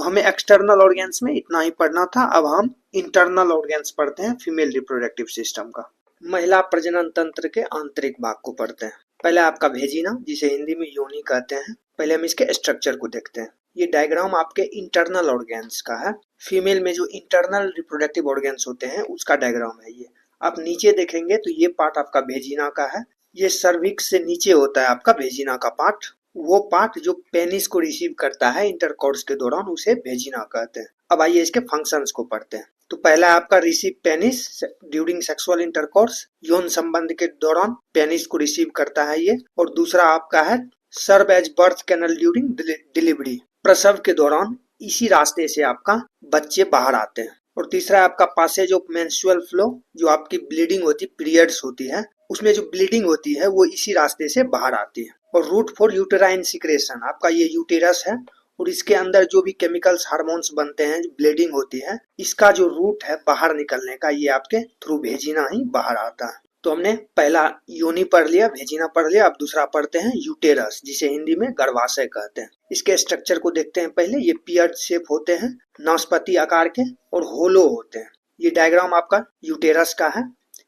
हमें external organs में इतना ही पढ़ना था। अब हम इंटरनल ऑर्गेन्स पढ़ते हैं फीमेल रिप्रोडक्टिव सिस्टम का। महिला प्रजनन तंत्र के आंतरिक भाग को पढ़ते हैं। पहले आपका भेजिना, जिसे हिंदी में योनि कहते हैं। पहले हम इसके स्ट्रक्चर को देखते हैं। ये डायग्राम आपके इंटरनल ऑर्गेन्स का है। फीमेल में जो इंटरनल रिप्रोडक्टिव ऑर्गेन्स होते हैं उसका डायग्राम है ये। आप नीचे देखेंगे तो ये पार्ट आपका भेजिना का है। ये सर्विक्स से नीचे होता है आपका भेजिना का पार्ट। वो पार्ट जो पेनिस को रिसीव करता है इंटरकोर्स के दौरान, उसे भेजिना कहते हैं। अब आइए इसके फंक्शंस को पढ़ते हैं। तो पहला आपका receive penis during sexual intercourse, यौन संबंध के दौरान पेनिस को रिसीव करता है ये। और दूसरा आपका है serve as birth canal during delivery, प्रसव के दौरान इसी रास्ते से आपका बच्चे बाहर आते हैं। और तीसरा आपका पासेज ऑफ मेंस्ट्रुअल फ्लो, जो आपकी ब्लीडिंग होती है, पीरियड्स होती है, उसमें जो ब्लीडिंग होती है वो इसी रास्ते से बाहर आती है। और रूट फॉर यूटेराइन सिक्रेशन, आपका ये यूटेरस है और इसके अंदर जो भी केमिकल्स हार्मोन्स बनते हैं, जो ब्लीडिंग होती है, इसका जो रूट है बाहर निकलने का, ये आपके थ्रू भेजिना ही बाहर आता है। तो हमने पहला योनि पढ़ लिया, भेजिना पढ़ लिया। अब दूसरा पढ़ते हैं यूटेरस, जिसे हिंदी में गर्भाशय कहते हैं। इसके स्ट्रक्चर को देखते हैं पहले। ये पियर्ड शेप होते हैं, नाशपाती आकार के, और होलो होते हैं। ये डायग्राम आपका यूटेरस का है।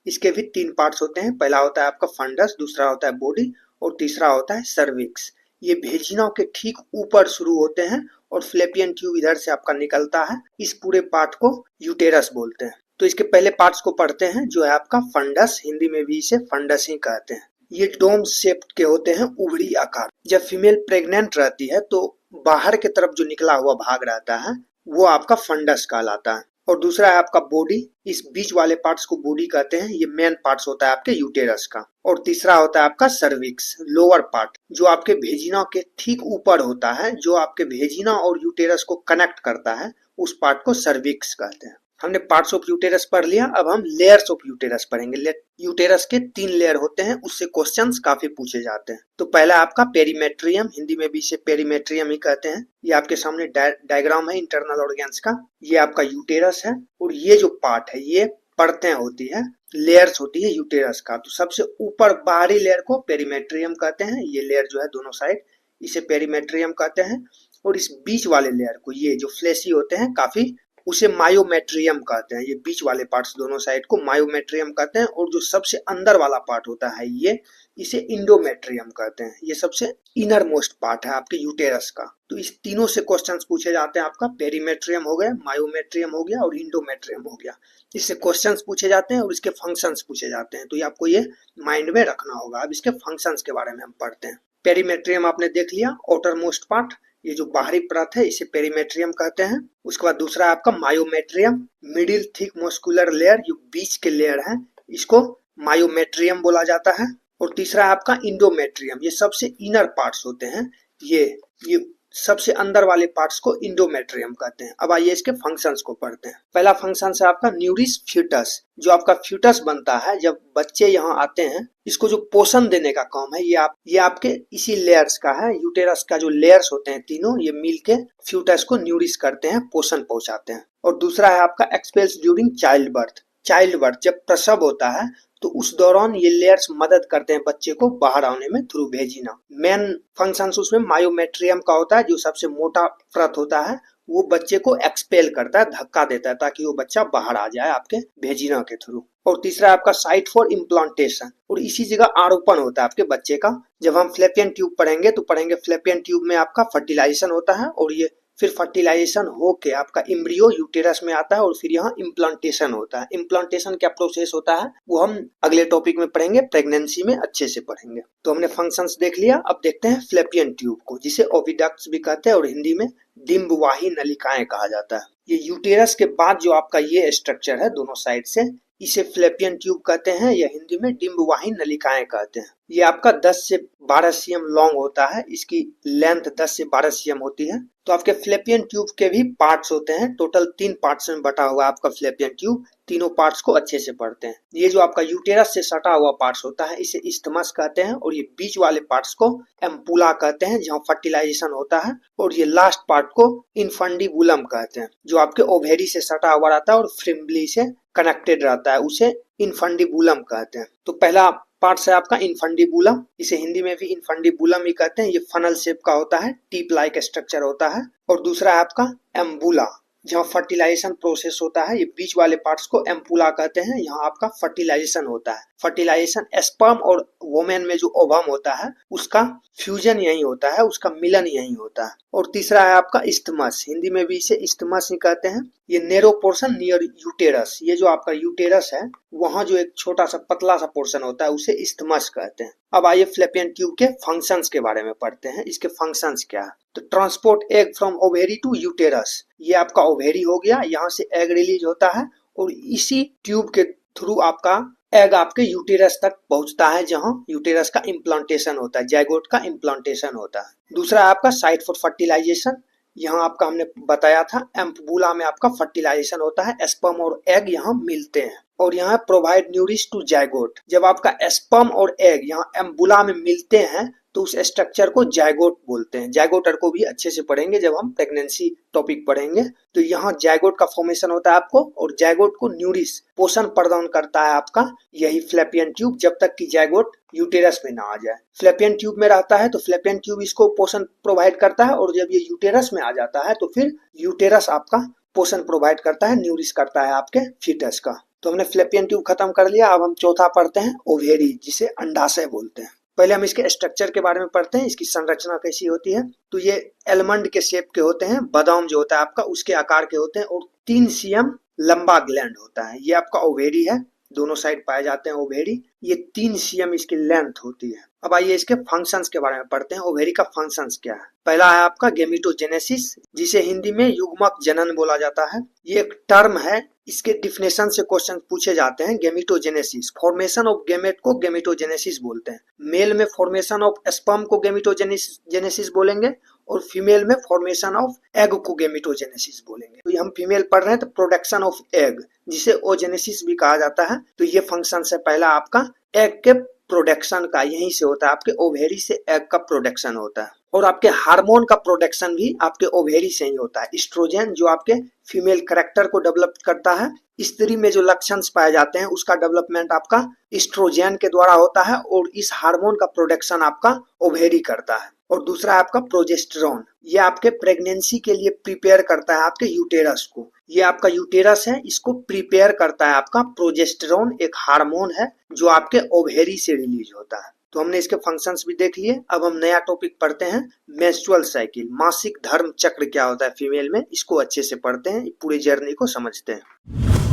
इसके भी 3 पार्ट्स होते हैं। पहला होता है आपका फंडस, दूसरा होता है बॉडी, और तीसरा होता है सर्विक्स। ये भेजिना के ठीक ऊपर शुरू होते हैं और फ्लैपियन ट्यूब इधर से आपका निकलता है। इस पूरे पार्ट को यूटेरस बोलते हैं। तो इसके पहले पार्ट्स को पढ़ते हैं, जो है आपका फंडस। हिंदी में भी इसे फंडस ही कहते हैं। ये डोम शेप के होते हैं, उभरी आकार। जब फीमेल प्रेग्नेंट रहती है तो बाहर की तरफ जो निकला हुआ भाग रहता है वो आपका फंडस कहलाता है। और दूसरा है आपका बॉडी। इस बीच वाले पार्ट्स को बॉडी कहते हैं। ये मेन पार्ट्स होता है आपके यूटेरस का। और तीसरा होता है आपका सर्विक्स, लोअर पार्ट, जो आपके भेजिना के ठीक ऊपर होता है, जो आपके भेजिना और यूटेरस को कनेक्ट करता है, उस पार्ट को सर्विक्स कहते हैं। हमने पार्ट्स ऑफ यूटेरस पढ़ लिया। अब हम लेयर्स ऑफ यूटेरस पढ़ेंगे। यूटेरस के 3 लेयर होते हैं, उससे क्वेश्चंस काफी पूछे जाते हैं। तो पहला आपका पेरीमेट्रियम, हिंदी में भी इसे पेरीमेट्रियम ही कहते हैं। ये आपके सामने डायग्राम है इंटरनल ऑर्गेन्स का। ये आपका यूटेरस है और ये जो पार्ट है ये परतें होती है, लेयर्स होती है यूटेरस का। तो सबसे ऊपर बाहरी लेयर को पेरीमेट्रियम कहते हैं। ये लेयर जो है दोनों साइड, इसे पेरीमेट्रियम कहते हैं। और इस बीच वाले लेयर को, ये जो फ्लेशी होते हैं काफी, उसे मायोमेट्रियम कहते हैं। ये बीच वाले पार्ट्स दोनों साइड को मायोमेट्रियम कहते हैं। और जो सबसे अंदर वाला पार्ट होता है ये, इसे इंडोमेट्रियम कहते हैं। ये सबसे इनर मोस्ट पार्ट है आपके यूटेरस का। तो इस तीनों से क्वेश्चंस पूछे जाते हैं। आपका पेरीमेट्रियम हो गया, मायोमेट्रियम हो गया और इंडोमेट्रियम हो गया। इससे क्वेश्चंस पूछे जाते हैं और इसके फंक्शंस पूछे जाते हैं। तो ये आपको ये माइंड में रखना होगा। अब इसके फंक्शंस के बारे में हम पढ़ते हैं। पेरीमेट्रियम आपने देख लिया, आउटर मोस्ट पार्ट, ये जो बाहरी परत है इसे पेरीमेट्रियम कहते हैं। उसके बाद दूसरा आपका myometrium, middle thick muscular layer, जो बीच के लेयर है, इसको मायोमेट्रियम बोला जाता है। और तीसरा आपका इंडोमेट्रियम, ये सबसे इनर पार्ट्स होते हैं। ये सबसे अंदर वाले पार्ट्स को इंडोमेट्रियम कहते हैं। अब आइए इसके फंक्शंस को पढ़ते हैं। पहला फंक्शन है आपका न्यूरिश फ्यूटस। जो आपका फ्यूटस बनता है जब बच्चे यहाँ आते हैं, इसको जो पोषण देने का काम है ये आपके इसी लेयर्स का है। यूटेरस का जो लेयर्स होते हैं तीनों, ये मिलके फ्यूटस को न्यूरिश करते हैं, पोषण पहुंचाते हैं। और दूसरा है आपका expels during child birth. Child birth जब प्रसव होता है तो उस दौरान ये लेयर्स मदद करते हैं बच्चे को बाहर आने में थ्रू भेजिना। मेन फंक्शन उसमें मायोमेट्रियम का होता है, जो सबसे मोटा परत होता है, वो बच्चे को एक्सपेल करता है, धक्का देता है, ताकि वो बच्चा बाहर आ जाए आपके भेजिना के थ्रू। और तीसरा आपका साइट फॉर इम्प्लांटेशन, और इसी जगह आरोपण होता है आपके बच्चे का। जब हम फ्लैपियन ट्यूब पढ़ेंगे तो पढ़ेंगे फ्लैपियन ट्यूब में आपका फर्टिलाइजेशन होता है, और ये फिर फर्टिलाइजेशन होके आपका एम्ब्रियो यूटेरस में आता है, और फिर यहाँ इम्प्लांटेशन होता है। इम्प्लांटेशन क्या प्रोसेस होता है वो हम अगले टॉपिक में पढ़ेंगे, प्रेगनेंसी में अच्छे से पढ़ेंगे। तो हमने फंक्शंस देख लिया। अब देखते हैं फ्लैपियन ट्यूब को, जिसे ओविडक्ट्स भी कहते हैं और हिंदी में डिंबवाही नलिकाएं कहा जाता है। ये यूटेरस के बाद जो आपका ये स्ट्रक्चर है दोनों साइड से, इसे फ्लैपियन ट्यूब कहते हैं, या हिंदी में डिंबवाही नलिकाएं कहते हैं। ये आपका 10 से 12 cm लॉन्ग होता है। इसकी लेंथ 10 से 12 cm होती है। तो आपके फ्लैपियन ट्यूब के भी पार्ट्स होते हैं। टोटल 3 पार्ट्स में बटा हुआ आपका फ्लैपियन ट्यूब। तीनों पार्ट्स को अच्छे से पढ़ते हैं। ये जो आपका यूटेरस से सटा हुआ पार्ट्स होता है, इसे इस्थमस कहते हैं। और ये बीच वाले पार्ट्स को एम्पुला कहते हैं, जहाँ फर्टिलाइजेशन होता है। और ये लास्ट पार्ट को इनफंडिबुलम कहते हैं, जो आपके ओवेरी से सटा हुआ रहता है और फ्रिम्बली से कनेक्टेड रहता है, उसे इनफंडिबुलम कहते हैं। तो पहला पार्ट्स है आपका इनफंडिबुलम, इसे हिंदी में भी इनफंडिबुलम ही कहते हैं। ये फनल शेप का होता है, टिप लाइक स्ट्रक्चर होता है। और दूसरा है आपका एम्बुला, जहाँ फर्टिलाइजेशन प्रोसेस होता है। ये बीच वाले पार्ट्स को एम्पुला कहते हैं, यहाँ आपका फर्टिलाइजेशन होता है। फर्टिलाइजेशन स्पर्म और वोमेन में जो ओवम होता है उसका फ्यूजन यही होता है, उसका मिलन यही होता है। और तीसरा है आपका इस्थमस, हिंदी में भी इसे इस्थमस ही कहते हैं। ये नेरो पोर्शन नियर यूटेरस, ये जो आपका यूटेरस है वहां जो एक छोटा सा पतला सा पोर्शन होता है उसे इस्थमस कहते हैं। अब आइए फ्लैपियन ट्यूब के फंक्शंस के बारे में पढ़ते हैं, इसके फंक्शंस क्या है। तो transport egg from ovary to uterus, ये आपका ओवेरी हो गया, यहाँ से एग रिलीज होता है और इसी ट्यूब के थ्रू आपका एग आपके यूटेरस तक पहुंचता है, जहां यूटेरस का इम्प्लांटेशन होता है, जाइगोट का इम्प्लांटेशन होता है। दूसरा है आपका साइट फॉर फर्टिलाइजेशन, यहाँ आपका हमने बताया था एम्पुला में आपका फर्टिलाइजेशन होता है, स्पर्म और एग यहाँ मिलते हैं। और यहाँ प्रोवाइड न्यूरिश टू जाइगोट, जब आपका स्पर्म और एग यहाँ एम्बुला में मिलते हैं तो उस स्ट्रक्चर को जाइगोट बोलते हैं। जाइगोटर को भी अच्छे से पढ़ेंगे जब हम प्रेगनेंसी टॉपिक पढ़ेंगे। तो यहाँ जाइगोट का फॉर्मेशन होता है आपको, और जाइगोट को न्यूरिश पोषण प्रदान करता है आपका यही फ्लैपियन ट्यूब, जब तक कि जाइगोट यूटेरस में ना आ जाए। फ्लैपियन ट्यूब में रहता है तो फ्लैपियन ट्यूब इसको पोषण प्रोवाइड करता है, और जब ये यूटेरस में आ जाता है तो फिर यूटेरस आपका पोषण प्रोवाइड करता है, न्यूरिश करता है आपके फीटस का। तो हमने फ्लैपियन ट्यूब खत्म कर लिया। अब हम चौथा पढ़ते हैं ओवेरी, जिसे अंडाशय बोलते हैं। पहले हम इसके स्ट्रक्चर के बारे में पढ़ते हैं, इसकी संरचना कैसी होती है। तो ये एलमंड के शेप के होते हैं, बादाम जो होता है आपका उसके आकार के होते हैं, और 3 cm लंबा ग्लैंड होता है। ये आपका ओवेरी है, दोनों साइड पाए जाते हैं ओवेरी। ये 3 cm इसकी लेंथ होती है। अब आइए इसके फंक्शंस के बारे में पढ़ते हैं। ओवेरी का फंक्शंस क्या है। पहला है आपका गेमिटोजेनेसिस, जिसे हिंदी में युग्मक जनन बोला जाता है। ये एक टर्म है, इसके डिफिनेशन से क्वेश्चन पूछे जाते हैं। गेमिटोजेनेसिस, फॉर्मेशन ऑफ गेमेट को गेमिटोजेनेसिस बोलते हैं। मेल में फॉर्मेशन ऑफ स्पर्म को गेमिटोजेनेसिस बोलेंगे, और फीमेल में फॉर्मेशन ऑफ एग को गेमिटोजेनेसिस बोलेंगे। तो हम फीमेल पढ़ रहे हैं तो प्रोडक्शन ऑफ एग, जिसे ओजेनेसिस भी कहा जाता है। तो ये फंक्शन से पहला आपका एग के प्रोडक्शन का यहीं से होता है, आपके ओवेरी से एग का प्रोडक्शन होता है। और आपके हार्मोन का प्रोडक्शन भी आपके ओवेरी से ही होता है। एस्ट्रोजन जो आपके फीमेल कैरेक्टर को डेवलप करता है, स्त्री में जो लक्षण पाए जाते हैं उसका डेवलपमेंट आपका एस्ट्रोजन के द्वारा होता है, और इस हार्मोन का प्रोडक्शन आपका ओवेरी करता है। और दूसरा आपका प्रोजेस्टेरॉन, ये आपके प्रेगनेंसी के लिए प्रिपेयर करता है आपके यूटेरस को। ये आपका यूटेरस है, इसको प्रिपेयर करता है आपका प्रोजेस्टेरॉन, एक हार्मोन है जो आपके ओवेरी से रिलीज होता है। तो हमने इसके फंक्शंस भी देख लिए। अब हम नया टॉपिक पढ़ते हैं, मेंस्ट्रुअल साइकिल, मासिक धर्म चक्र क्या होता है फीमेल में, इसको अच्छे से पढ़ते हैं, पूरी जर्नी को समझते हैं।